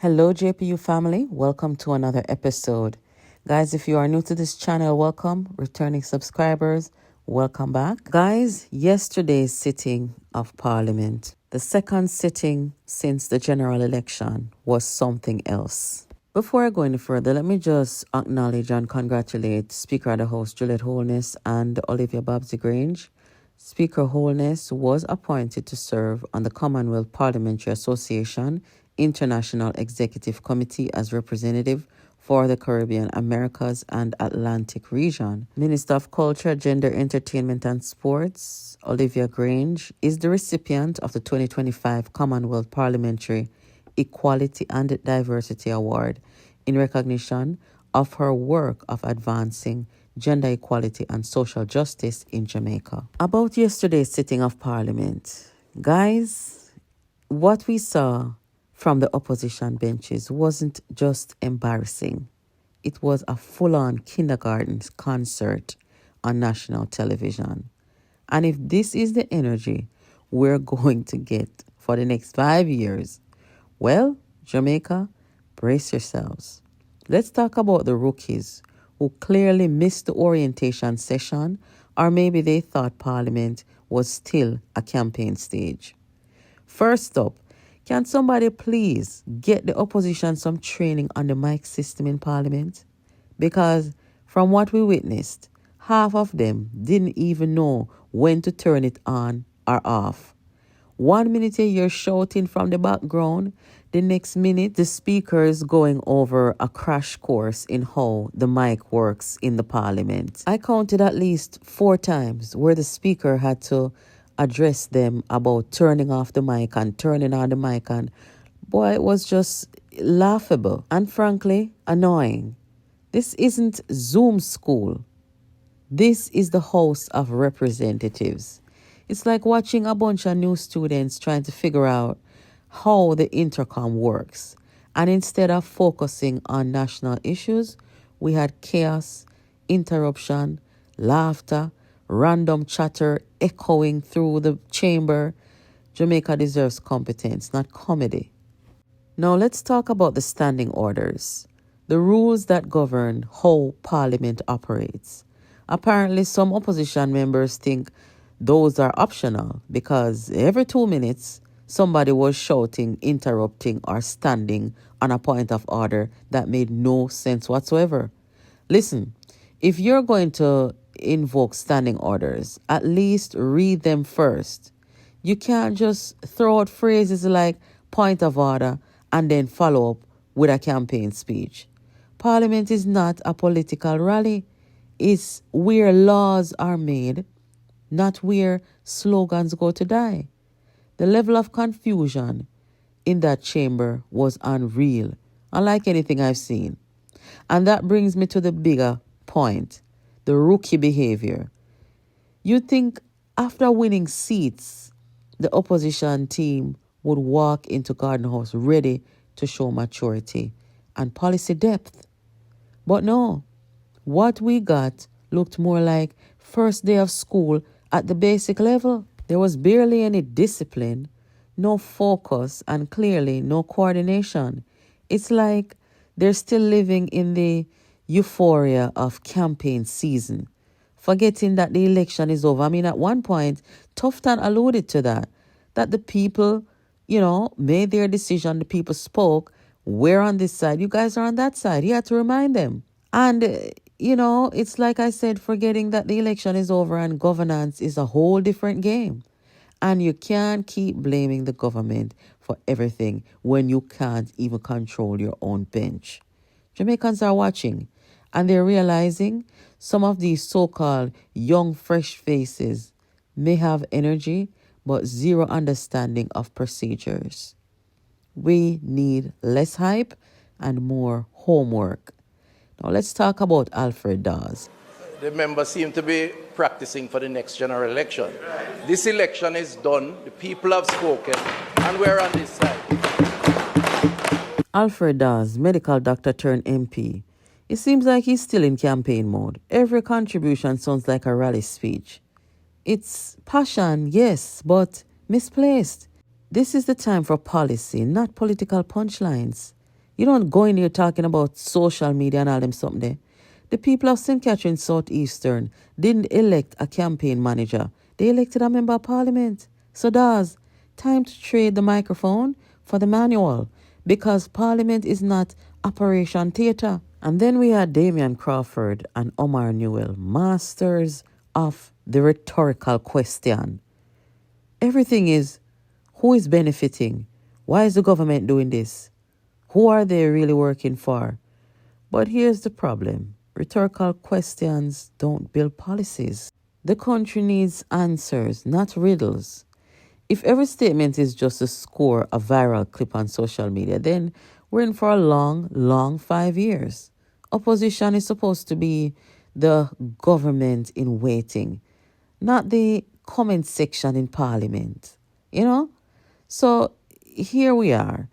Hello, JPU family. Welcome to another episode. Guys, if you are new to this channel, welcome. Returning subscribers, welcome back. Guys, yesterday's sitting of Parliament, the second sitting since the general election, was something else. Before I go any further, let me just acknowledge and congratulate Speaker of the House, Juliet Holness and Olivia Babsy-Grange. Speaker Holness was appointed to serve on the Commonwealth Parliamentary Association International Executive Committee as representative for the Caribbean, Americas, and Atlantic region. Minister of Culture, Gender, Entertainment, and Sports, Olivia Grange, is the recipient of the 2025 Commonwealth Parliamentary Equality and Diversity Award in recognition of her work of advancing gender equality and social justice in Jamaica. About yesterday's sitting of Parliament, guys, what we saw from the opposition benches wasn't just embarrassing. It was a full-on kindergarten concert on national television. And if this is the energy we're going to get for the next 5 years, well, Jamaica, brace yourselves. Let's talk about the rookies who clearly missed the orientation session, or maybe they thought Parliament was still a campaign stage. First up, can somebody please get the opposition some training on the mic system in Parliament? Because from what we witnessed, half of them didn't even know when to turn it on or off. 1 minute you're shouting from the background, the next minute the speaker is going over a crash course in how the mic works in the Parliament. I counted at least 4 times where the speaker had to address them about turning off the mic and turning on the mic, and boy, it was just laughable and frankly annoying. This isn't Zoom school. This is the House of Representatives. It's like watching a bunch of new students trying to figure out how the intercom works. And instead of focusing on national issues, we had chaos, interruption, laughter, random chatter echoing through the chamber. Jamaica deserves competence, not comedy. Now let's talk about the standing orders, the rules that govern how Parliament operates. Apparently, some opposition members think those are optional because every 2 minutes, somebody was shouting, interrupting, or standing on a point of order that made no sense whatsoever. Listen, if you're going to invoke standing orders, at least read them first. You can't just throw out phrases like point of order and then follow up with a campaign speech. Parliament is not a political rally. It's where laws are made, not where slogans go to die. The level of confusion in that chamber was unreal, unlike anything I've seen. And that brings me to the bigger point, the rookie behavior. You'd think after winning seats, the opposition team would walk into Garden House ready to show maturity and policy depth. But no, what we got looked more like first day of school at the basic level. There was barely any discipline, no focus, and clearly no coordination. It's like they're still living in the euphoria of campaign season, forgetting that the election is over. I mean, at one point, Tufton alluded to that the people, made their decision, the people spoke, we're on this side, you guys are on that side. He had to remind them. And, it's like I said, forgetting that the election is over and governance is a whole different game. And you can't keep blaming the government for everything when you can't even control your own bench. Jamaicans are watching, and they're realizing some of these so-called young, fresh faces may have energy, but zero understanding of procedures. We need less hype and more homework. Now let's talk about Alfred Dawes. The members seem to be practicing for the next general election. This election is done, the people have spoken, and we're on this side. Alfred Dawes, medical doctor turned MP. It seems like he's still in campaign mode. Every contribution sounds like a rally speech. It's passion, yes, but misplaced. This is the time for policy, not political punchlines. You don't go in here talking about social media and all them something there. The people of St. Catherine Southeastern didn't elect a campaign manager. They elected a member of parliament. So does time to trade the microphone for the manual because parliament is not operation theatre. And then we had Damian Crawford and Omar Newell, masters of the rhetorical question. Everything is, who is benefiting? Why is the government doing this? Who are they really working for? But here's the problem. Rhetorical questions don't build policies. The country needs answers, not riddles. If every statement is just to score a viral clip on social media, then we're in for a long 5 years. Opposition is supposed to be the government in waiting, not the comment section in parliament. You know? So here we are,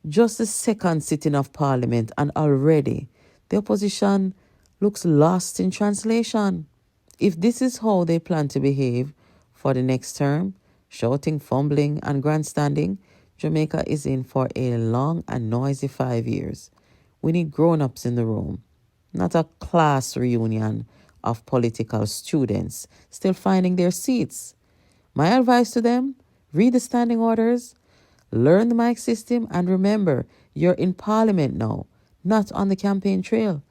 just the second sitting of parliament, and already the opposition looks lost in translation. If this is how they plan to behave for the next term, shouting, fumbling, and grandstanding, Jamaica is in for a long and noisy 5 years. We need grown-ups in the room, not a class reunion of political students still finding their seats. My advice to them, read the standing orders, learn the mic system, and remember, you're in parliament now, not on the campaign trail,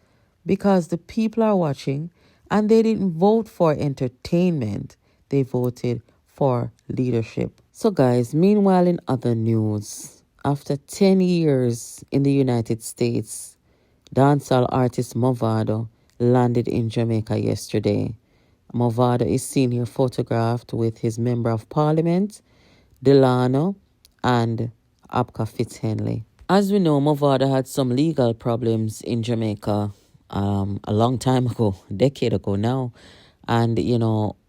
because the people are watching and they didn't vote for entertainment. They voted for leadership. So guys, meanwhile in other news, after 10 years in the United States, dancehall artist Mavado landed in Jamaica yesterday. Mavado is seen here photographed with his member of parliament, Delano, and Abka Fitzhenley. As we know, Mavado had some legal problems in Jamaica a long time ago, a decade ago now. And,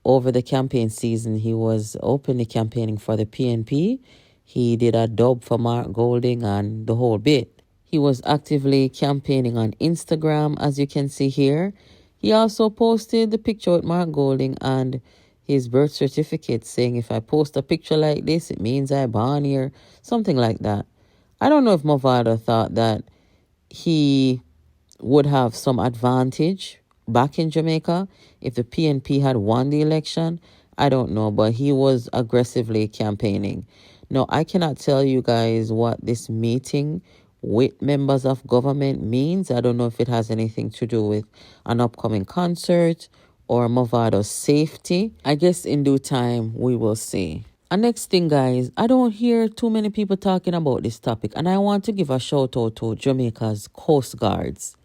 over the campaign season, he was openly campaigning for the PNP. He did a dub for Mark Golding and the whole bit. He was actively campaigning on Instagram, as you can see here. He also posted the picture with Mark Golding and his birth certificate saying, if I post a picture like this, it means I born here, something like that. I don't know if Mavado thought that he would have some advantage back in Jamaica if the PNP had won the election. I don't know, but he was aggressively campaigning. Now, I cannot tell you guys what this meeting with members of government means. I don't know if it has anything to do with an upcoming concert or Mavado's safety. I guess in due time we will see. And next thing, guys, I don't hear too many people talking about this topic, and I want to give a shout out to Jamaica's Coast Guards.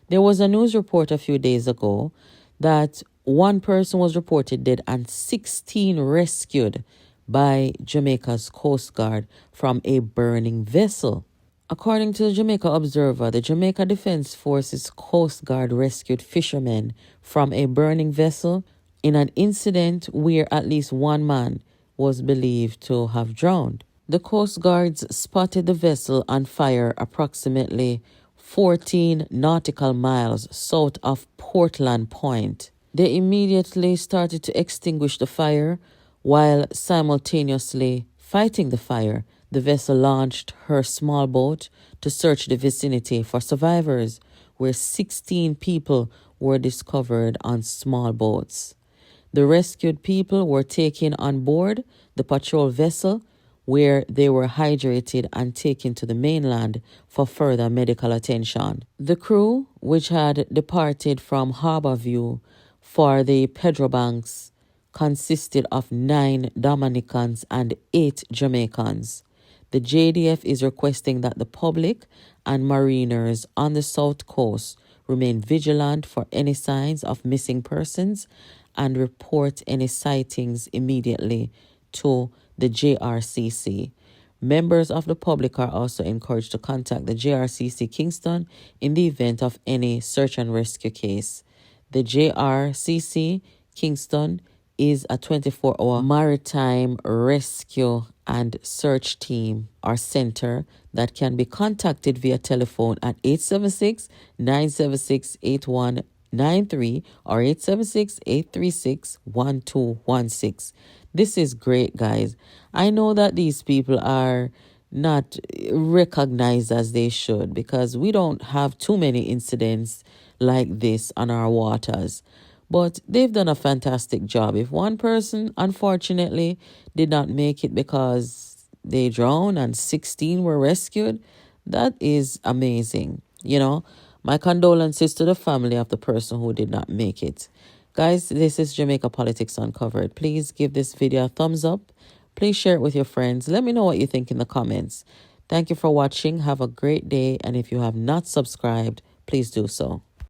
There was a news report a few days ago that one person was reported dead and 16 rescued by Jamaica's Coast Guard from a burning vessel. According to the Jamaica Observer, the Jamaica Defense Forces Coast Guard rescued fishermen from a burning vessel in an incident where at least one man was believed to have drowned. The Coast Guards spotted the vessel on fire approximately 14 nautical miles south of Portland Point. They immediately started to extinguish the fire while simultaneously fighting the fire. The vessel launched her small boat to search the vicinity for survivors, where 16 people were discovered on small boats. The rescued people were taken on board the patrol vessel, where they were hydrated and taken to the mainland for further medical attention. The crew, which had departed from Harborview for the Pedro Banks, consisted of 9 Dominicans and 8 Jamaicans. The JDF is requesting that the public and mariners on the south coast remain vigilant for any signs of missing persons and report any sightings immediately to the JRCC. Members of the public are also encouraged to contact the JRCC Kingston in the event of any search and rescue case. The JRCC Kingston is a 24-hour maritime rescue and search team or center that can be contacted via telephone at 876-976-8193 or 876-836-1216. This is great, guys. I know that these people are not recognized as they should, because we don't have too many incidents like this on our waters. But they've done a fantastic job. If one person, unfortunately, did not make it because they drowned and 16 were rescued, that is amazing. You know, my condolences to the family of the person who did not make it. Guys, this is Jamaica Politics Uncovered. Please give this video a thumbs up. Please share it with your friends. Let me know what you think in the comments. Thank you for watching. Have a great day. And if you have not subscribed, please do so.